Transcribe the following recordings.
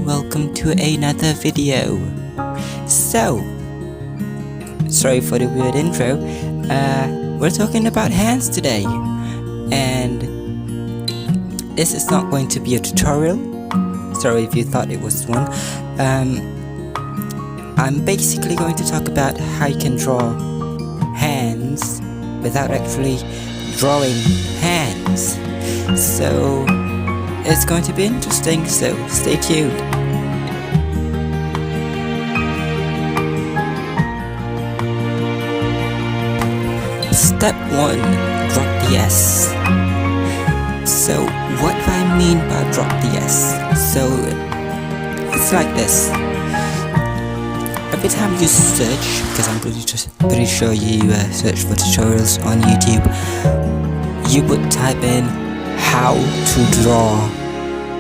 welcome to another video. So, sorry for the weird intro. We're talking about hands today, and this is not going to be a tutorial. Sorry if you thought it was one. I'm basically going to talk about how you can draw hands without actually drawing hands. So it's going to be interesting, so stay tuned. Step 1. Drop the S. So what do I mean by drop the S? So it's like this. Every time you search, because I'm pretty sure you search for tutorials on YouTube, you would type in how to draw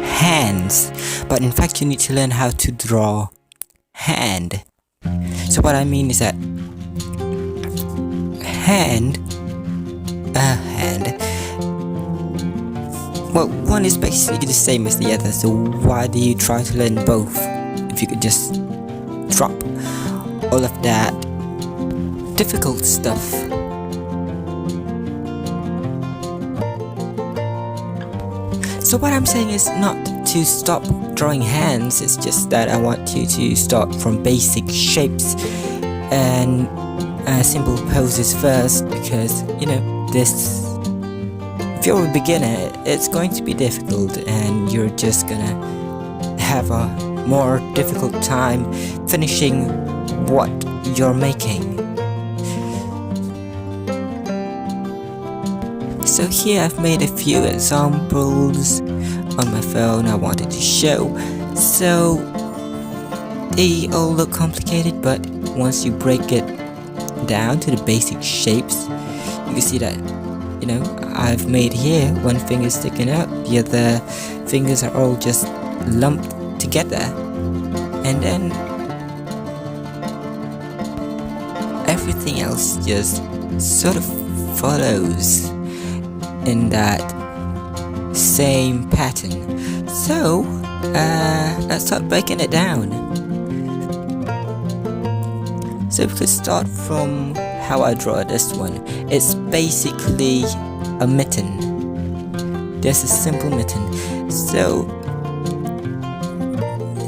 hands, but in fact you need to learn how to draw hand. So what I mean is that hand, well, one is basically the same as the other, so why do you try to learn both if you could just drop all of that difficult stuff? So what I'm saying is not to stop drawing hands, it's just that I want you to start from basic shapes and simple poses first, because if you're a beginner, it's going to be difficult and you're just gonna have a more difficult time finishing what you're making. So here I've made a few examples on my phone I wanted to show. So they all look complicated, but once you break it down to the basic shapes, you can see that I've made here one finger sticking out, the other fingers are all just lumped together, and then everything else just sort of follows in that same pattern. So let's start breaking it down. So we could start from how I draw this one. It's basically a mitten. Just a simple mitten. So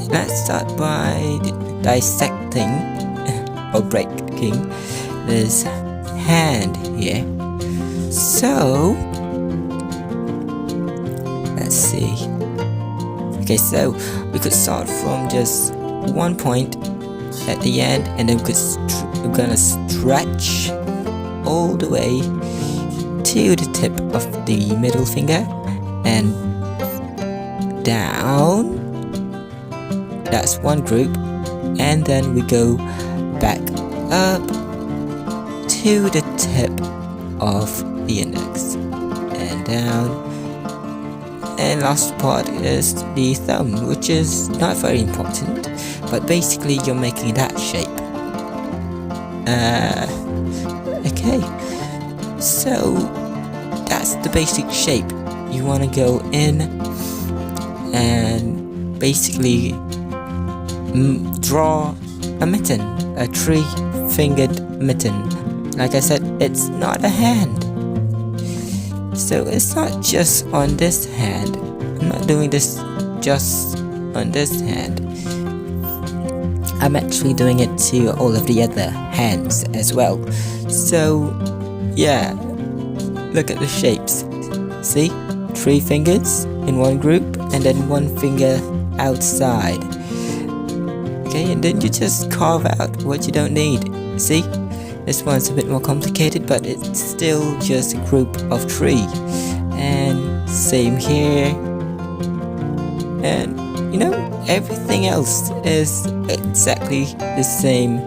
let's start by dissecting or breaking this hand here. So let's see. Okay, so we could start from just one point at the end, and then we're gonna stretch all the way to the tip of the middle finger and down. That's one group, and then we go back up to the tip of the index and down, and last part is the thumb, which is not very important, but basically you're making that shape. Okay, so that's the basic shape. You want to go in and basically draw a mitten, a 3-fingered mitten. Like I said, it's not a hand. So it's not just on this hand. I'm not doing this just on this hand. I'm actually doing it to all of the other hands as well. So yeah, look at the shapes. See? 3 fingers in one group and then 1 finger outside. Okay, and then you just carve out what you don't need. See? This one's a bit more complicated, but it's still just a group of 3. And same here. And everything else is exactly the same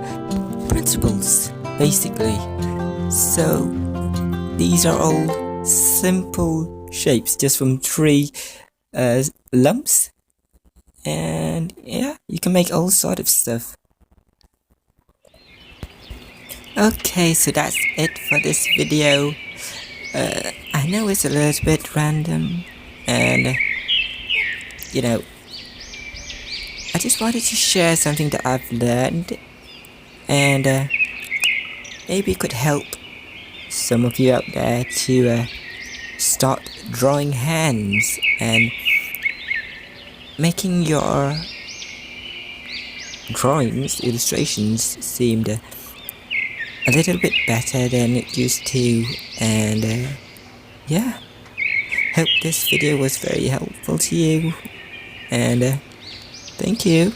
principles, basically. So these are all simple shapes just from 3 lumps, and yeah, you can make all sort of stuff. Okay, so that's it for this video. I know it's a little bit random, and just wanted to share something that I've learned, and maybe it could help some of you out there to start drawing hands and making your drawings, illustrations seemed a little bit better than it used to. And yeah, hope this video was very helpful to you, and thank you.